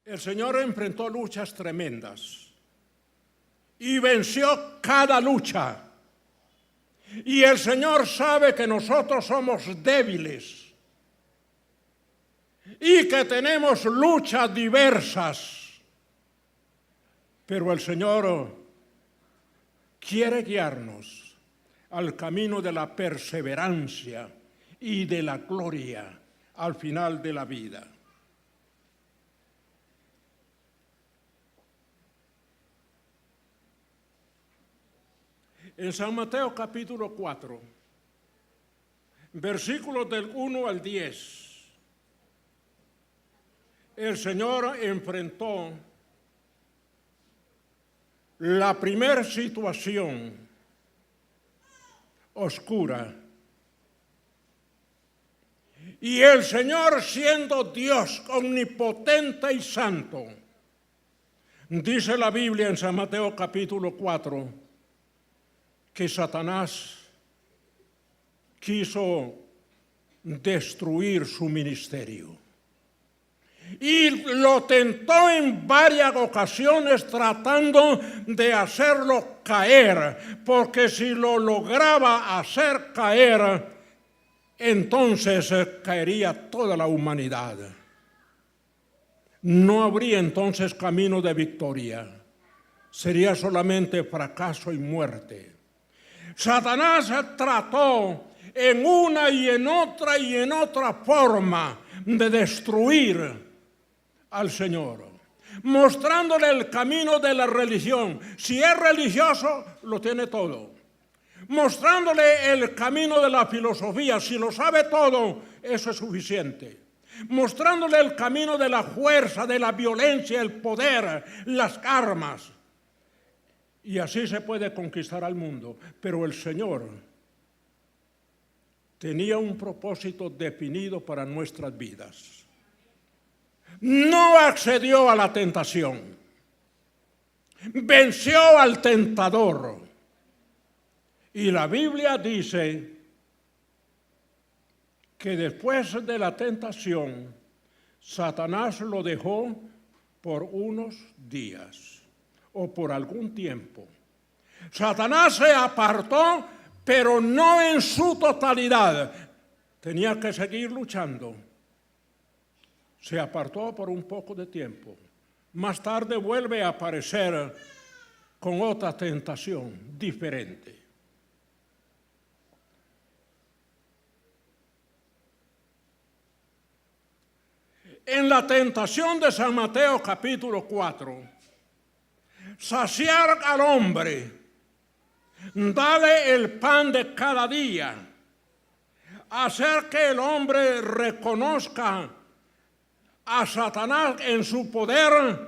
El Señor enfrentó luchas tremendas y venció cada lucha. Y el Señor sabe que nosotros somos débiles y que tenemos luchas diversas. Pero el Señor quiere guiarnos al camino de la perseverancia y de la gloria al final de la vida. En San Mateo capítulo 4, versículos del 1 al 10, el Señor enfrentó la primera situación oscura. Y el Señor, siendo Dios omnipotente y santo, dice la Biblia en San Mateo capítulo 4, que Satanás quiso destruir su ministerio. Y lo tentó en varias ocasiones tratando de hacerlo caer, porque si lo lograba hacer caer, entonces caería toda la humanidad. No habría entonces camino de victoria, sería solamente fracaso y muerte. Satanás trató en una y en otra forma de destruir al Señor, mostrándole el camino de la religión. Si es religioso, lo tiene todo. Mostrándole el camino de la filosofía. Si lo sabe todo, eso es suficiente. Mostrándole el camino de la fuerza, de la violencia, el poder, las armas. Y así se puede conquistar al mundo. Pero el Señor tenía un propósito definido para nuestras vidas. No accedió a la tentación. Venció al tentador. Y la Biblia dice que después de la tentación, Satanás lo dejó por unos días o por algún tiempo. Satanás se apartó, pero no en su totalidad. Tenía que seguir luchando. Se apartó por un poco de tiempo. Más tarde vuelve a aparecer con otra tentación diferente. En la tentación de San Mateo capítulo 4, saciar al hombre, darle el pan de cada día, hacer que el hombre reconozca a Satanás en su poder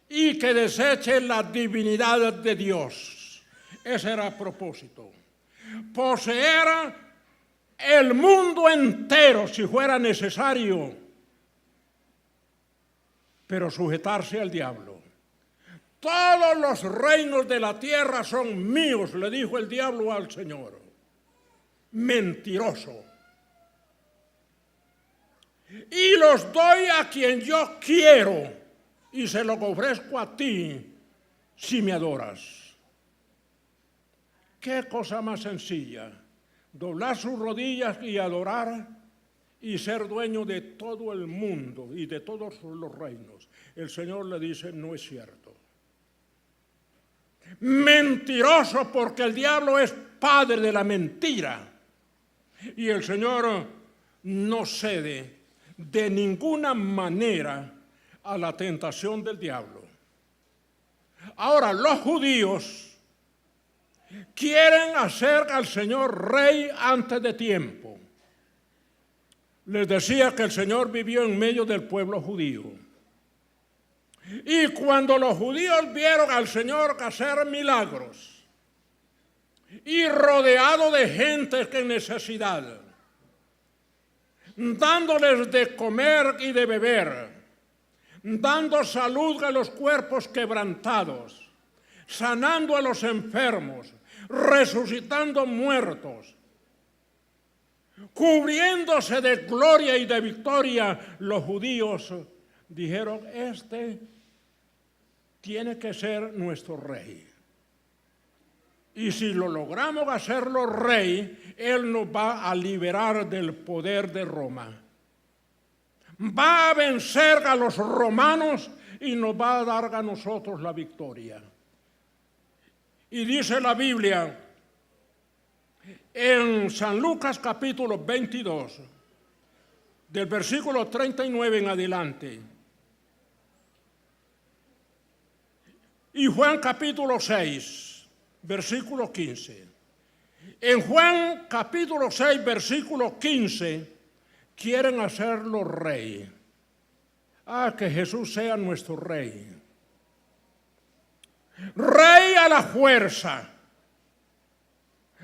y que deseche la divinidad de Dios. Ese era el propósito. Poseer el mundo entero si fuera necesario, pero sujetarse al diablo. Todos los reinos de la tierra son míos, le dijo el diablo al Señor. Mentiroso. Y los doy a quien yo quiero, y se los ofrezco a ti si me adoras. Qué cosa más sencilla, doblar sus rodillas y adorar y ser dueño de todo el mundo y de todos los reinos. El Señor le dice, no es cierto. Mentiroso, porque el diablo es padre de la mentira. Y el Señor no cede de ninguna manera a la tentación del diablo. Ahora, los judíos quieren hacer al Señor rey antes de tiempo. Les decía que el Señor vivió en medio del pueblo judío. Y cuando los judíos vieron al Señor hacer milagros y rodeado de gente en necesidad, dándoles de comer y de beber, dando salud a los cuerpos quebrantados, sanando a los enfermos, resucitando muertos, cubriéndose de gloria y de victoria, los judíos dijeron, este tiene que ser nuestro rey. Y si lo logramos hacerlo rey, Él nos va a liberar del poder de Roma. Va a vencer a los romanos y nos va a dar a nosotros la victoria. Y dice la Biblia en San Lucas capítulo 22, del versículo 39 en adelante, y Juan capítulo 6, versículo 15. En Juan capítulo 6, versículo 15, quieren hacerlo rey. Que Jesús sea nuestro rey. Rey a la fuerza.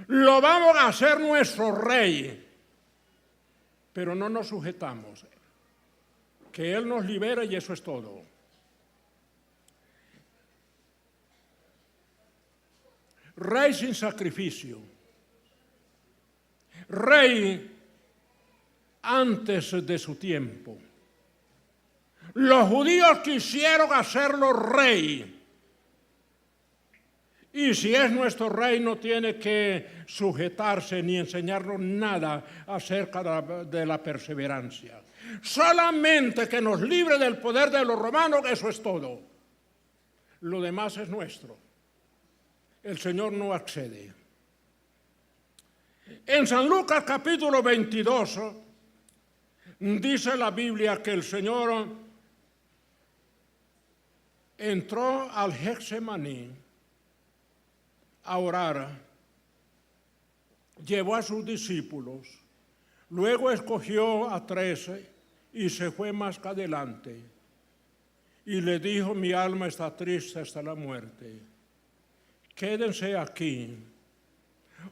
Lo vamos a hacer nuestro rey. Pero no nos sujetamos. Que Él nos libere y eso es todo. Rey sin sacrificio. Rey antes de su tiempo. Los judíos quisieron hacerlo rey. Y si es nuestro rey, no tiene que sujetarse ni enseñarnos nada acerca de la perseverancia. Solamente que nos libre del poder de los romanos, eso es todo. Lo demás es nuestro. El Señor no accede. En San Lucas capítulo 22 dice la Biblia que el Señor entró al Getsemaní a orar, llevó a sus discípulos, luego escogió a 13 y se fue más adelante y le dijo: mi alma está triste hasta la muerte, quédense aquí,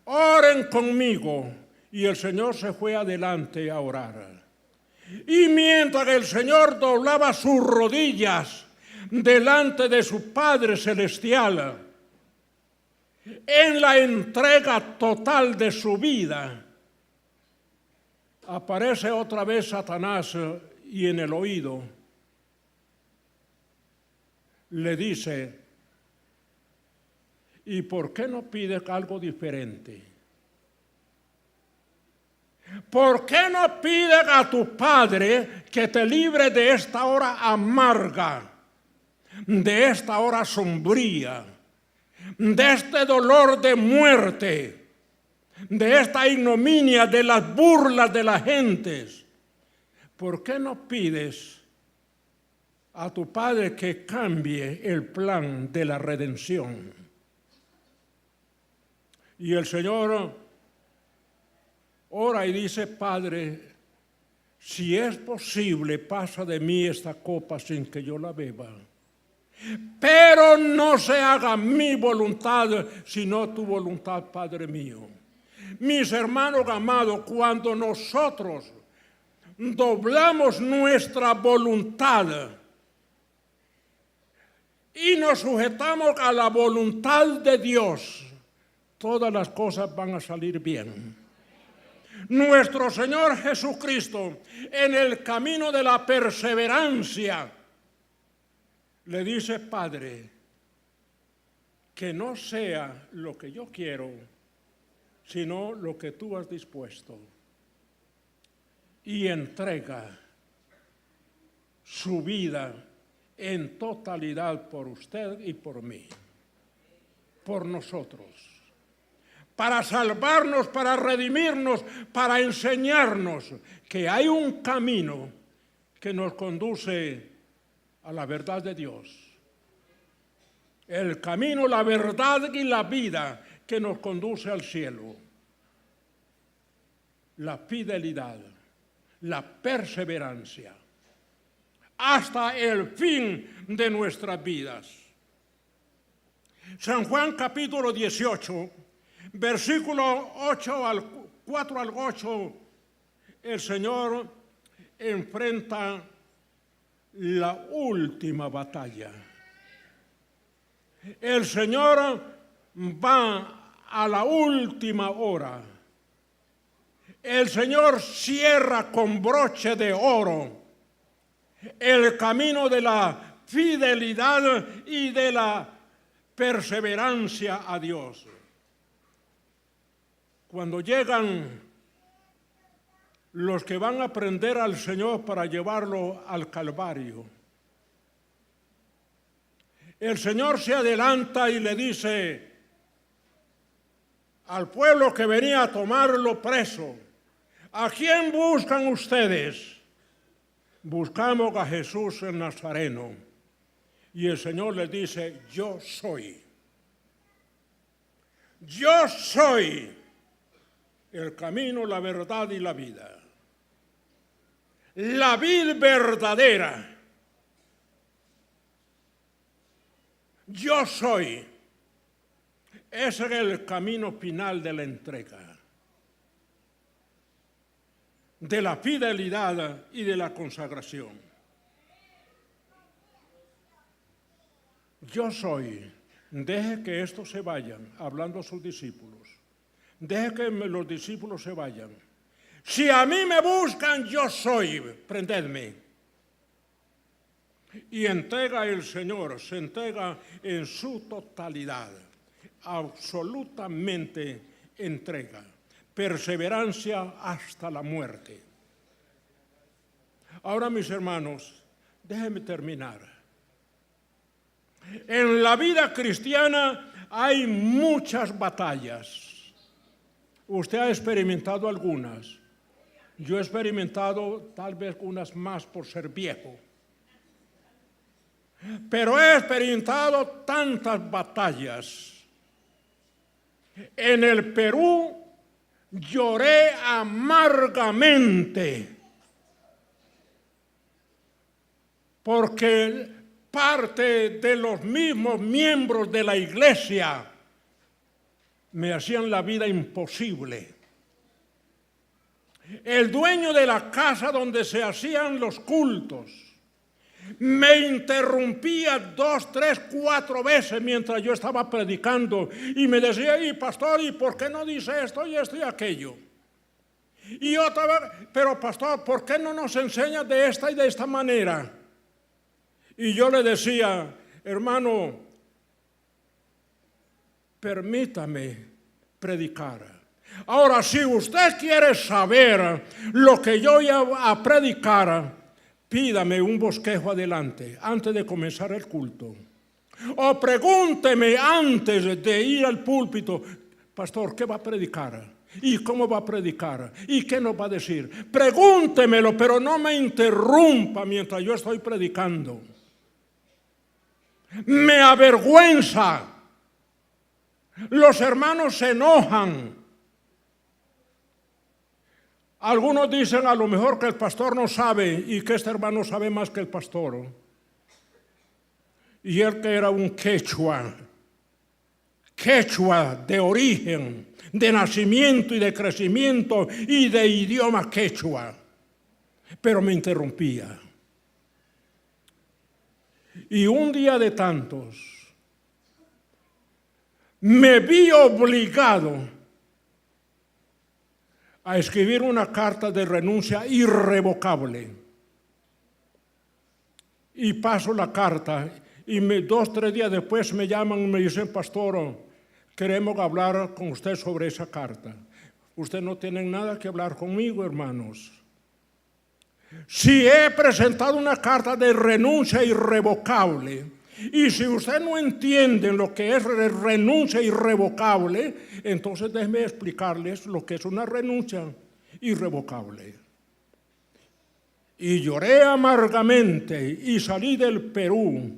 oren conmigo. Y el Señor se fue adelante a orar. Y mientras el Señor doblaba sus rodillas delante de su Padre Celestial, en la entrega total de su vida, aparece otra vez Satanás y en el oído le dice: ¿y por qué no pides algo diferente? ¿Por qué no pides a tu Padre que te libre de esta hora amarga, de esta hora sombría, de este dolor de muerte, de esta ignominia, de las burlas de las gentes? ¿Por qué no pides a tu Padre que cambie el plan de la redención? Y el Señor ora y dice: Padre, si es posible, pasa de mí esta copa sin que yo la beba. Pero no se haga mi voluntad, sino tu voluntad, Padre mío. Mis hermanos amados, cuando nosotros doblamos nuestra voluntad y nos sujetamos a la voluntad de Dios, todas las cosas van a salir bien. Nuestro Señor Jesucristo, en el camino de la perseverancia, le dice: Padre, que no sea lo que yo quiero, sino lo que tú has dispuesto. Y entrega su vida en totalidad por usted y por mí, por nosotros, para salvarnos, para redimirnos, para enseñarnos que hay un camino que nos conduce a la verdad de Dios. El camino, la verdad y la vida que nos conduce al cielo. La fidelidad, la perseverancia, hasta el fin de nuestras vidas. San Juan capítulo 18, versículo 4 al 8, el Señor enfrenta la última batalla. El Señor va a la última hora. El Señor cierra con broche de oro el camino de la fidelidad y de la perseverancia a Dios. Cuando llegan los que van a prender al Señor para llevarlo al Calvario, el Señor se adelanta y le dice al pueblo que venía a tomarlo preso: ¿a quién buscan ustedes? Buscamos a Jesús el Nazareno. Y el Señor les dice: yo soy. Yo soy el camino, la verdad y la vida. La vid verdadera. Yo soy. Ese es el camino final de la entrega, de la fidelidad y de la consagración. Yo soy. Deje que estos se vayan, hablando a sus discípulos. Deje que los discípulos se vayan. Si a mí me buscan, yo soy. Prendedme. Y entrega el Señor, se entrega en su totalidad. Absolutamente entrega. Perseverancia hasta la muerte. Ahora, mis hermanos, déjenme terminar. En la vida cristiana hay muchas batallas. Usted ha experimentado algunas. Yo he experimentado tal vez unas más por ser viejo. Pero he experimentado tantas batallas. En el Perú lloré amargamente porque parte de los mismos miembros de la iglesia me hacían la vida imposible. El dueño de la casa donde se hacían los cultos me interrumpía 2, 3, 4 veces mientras yo estaba predicando y me decía: y pastor, ¿y por qué no dice esto y esto y aquello? Y otra vez: pero pastor, ¿por qué no nos enseña de esta y de esta manera? Y yo le decía: hermano, permítame predicar. Ahora, si usted quiere saber lo que yo voy a predicar, pídame un bosquejo adelante, antes de comenzar el culto. O pregúnteme antes de ir al púlpito: pastor, ¿qué va a predicar? ¿Y cómo va a predicar? ¿Y qué nos va a decir? Pregúntemelo, pero no me interrumpa mientras yo estoy predicando. Me avergüenza. Los hermanos se enojan. Algunos dicen a lo mejor que el pastor no sabe y que este hermano sabe más que el pastor. Y él, que era un quechua de origen, de nacimiento y de crecimiento y de idioma quechua, pero me interrumpía. Y un día de tantos me vi obligado a escribir una carta de renuncia irrevocable. Y paso la carta y 2, 3 días después me llaman y me dicen: pastor, queremos hablar con usted sobre esa carta. Usted no tiene nada que hablar conmigo, hermanos. Si he presentado una carta de renuncia irrevocable, y si usted no entiende lo que es renuncia irrevocable, entonces déjenme explicarles lo que es una renuncia irrevocable. Y lloré amargamente y salí del Perú.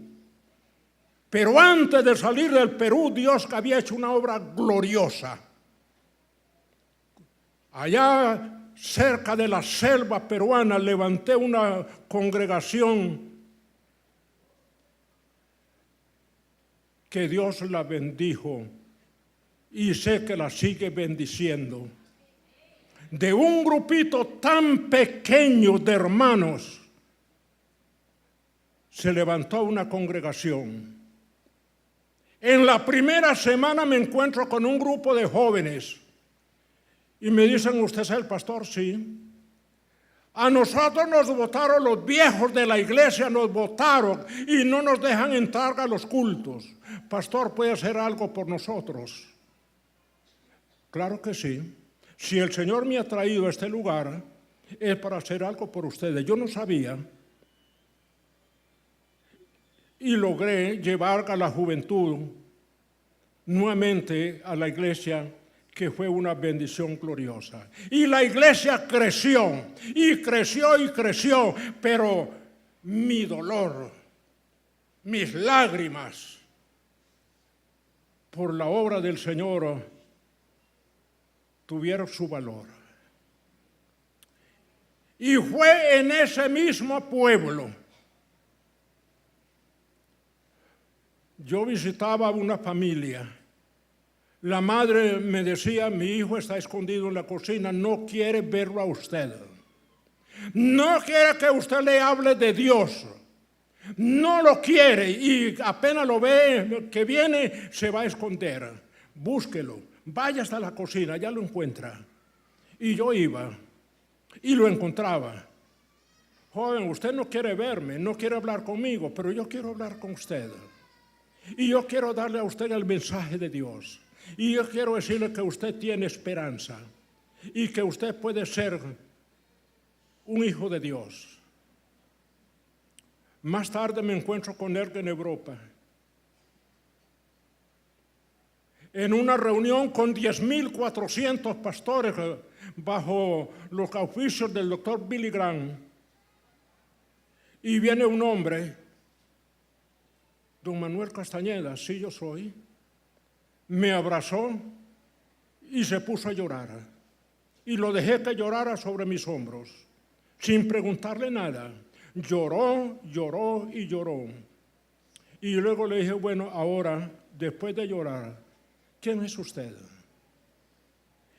Pero antes de salir del Perú, Dios había hecho una obra gloriosa. Allá cerca de la selva peruana levanté una congregación que Dios la bendijo y sé que la sigue bendiciendo. De un grupito tan pequeño de hermanos se levantó una congregación. En la primera semana me encuentro con un grupo de jóvenes y me dicen: ¿usted es el pastor? Sí. A nosotros nos votaron los viejos de la iglesia, nos votaron y no nos dejan entrar a los cultos. Pastor, ¿puede hacer algo por nosotros? Claro que sí. Si el Señor me ha traído a este lugar, es para hacer algo por ustedes. Yo no sabía. Y logré llevar a la juventud nuevamente a la iglesia, que fue una bendición gloriosa. Y la iglesia creció, y creció, y creció, pero mi dolor, mis lágrimas por la obra del Señor tuvieron su valor. Y fue en ese mismo pueblo. Yo visitaba una familia. La madre me decía, mi hijo está escondido en la cocina, no quiere verlo a usted. No quiere que usted le hable de Dios. No lo quiere y apenas lo ve que viene, se va a esconder. Búsquelo, vaya hasta la cocina, ya lo encuentra. Y yo iba y lo encontraba. Joven, usted no quiere verme, no quiere hablar conmigo, pero yo quiero hablar con usted. Y yo quiero darle a usted el mensaje de Dios. Y yo quiero decirle que usted tiene esperanza y que usted puede ser un hijo de Dios. Más tarde me encuentro con él en Europa, en una reunión con 10.400 pastores bajo los auspicios del doctor Billy Graham. Y viene un hombre, don Manuel Castañeda, sí yo soy, me abrazó y se puso a llorar. Y lo dejé que llorara sobre mis hombros, sin preguntarle nada. Lloró, lloró y lloró. Y luego le dije, bueno, ahora, después de llorar, ¿quién es usted?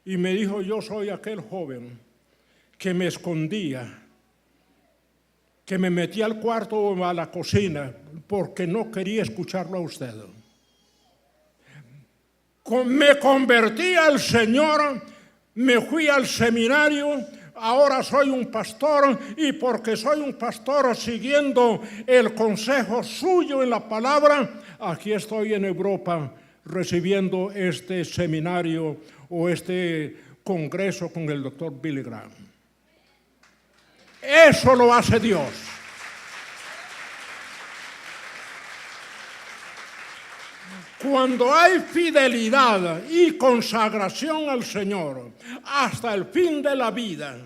Y me dijo, yo soy aquel joven que me escondía, que me metía al cuarto o a la cocina porque no quería escucharlo a usted. Me convertí al Señor, me fui al seminario, ahora soy un pastor y porque soy un pastor siguiendo el consejo suyo en la palabra, aquí estoy en Europa recibiendo este seminario o este congreso con el doctor Billy Graham. Eso lo hace Dios. Cuando hay fidelidad y consagración al Señor hasta el fin de la vida,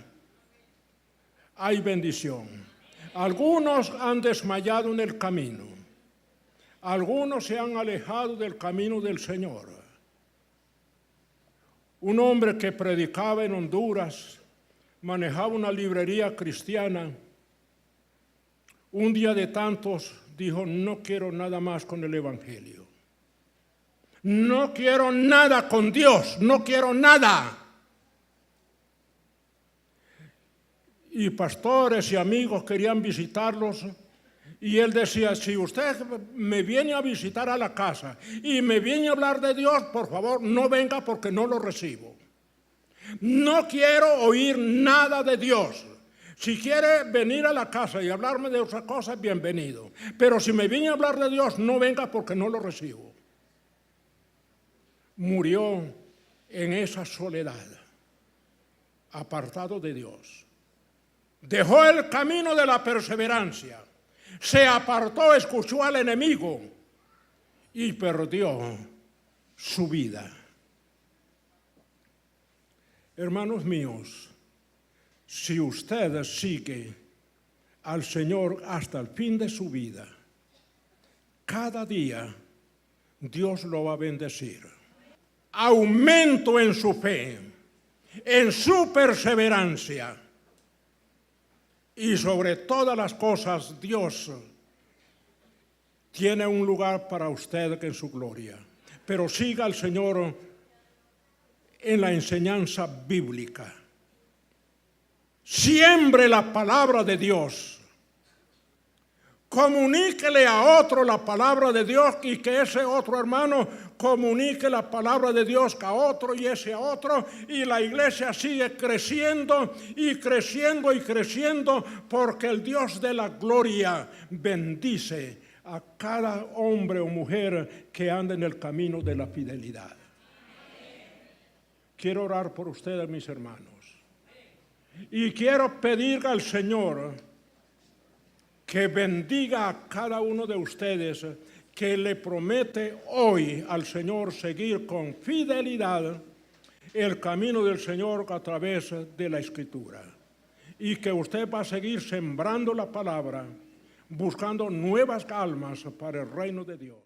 hay bendición. Algunos han desmayado en el camino. Algunos se han alejado del camino del Señor. Un hombre que predicaba en Honduras, manejaba una librería cristiana, un día de tantos dijo, no quiero nada más con el Evangelio. No quiero nada con Dios, no quiero nada. Y pastores y amigos querían visitarlos y él decía, si usted me viene a visitar a la casa y me viene a hablar de Dios, por favor no venga porque no lo recibo. No quiero oír nada de Dios. Si quiere venir a la casa y hablarme de otras cosas, bienvenido. Pero si me viene a hablar de Dios, no venga porque no lo recibo. Murió en esa soledad, apartado de Dios. Dejó el camino de la perseverancia, se apartó, escuchó al enemigo y perdió su vida. Hermanos míos, si usted sigue al Señor hasta el fin de su vida, cada día Dios lo va a bendecir. Aumento en su fe, en su perseverancia y sobre todas las cosas Dios tiene un lugar para usted en su gloria. Pero siga al Señor en la enseñanza bíblica. Siembre la palabra de Dios. Comuníquele a otro la palabra de Dios y que ese otro hermano comunique la palabra de Dios a otro y ese a otro. Y la iglesia sigue creciendo y creciendo y creciendo porque el Dios de la gloria bendice a cada hombre o mujer que anda en el camino de la fidelidad. Quiero orar por ustedes, mis hermanos. Y quiero pedir al Señor que bendiga a cada uno de ustedes que le promete hoy al Señor seguir con fidelidad el camino del Señor a través de la Escritura. Y que usted va a seguir sembrando la palabra, buscando nuevas almas para el reino de Dios.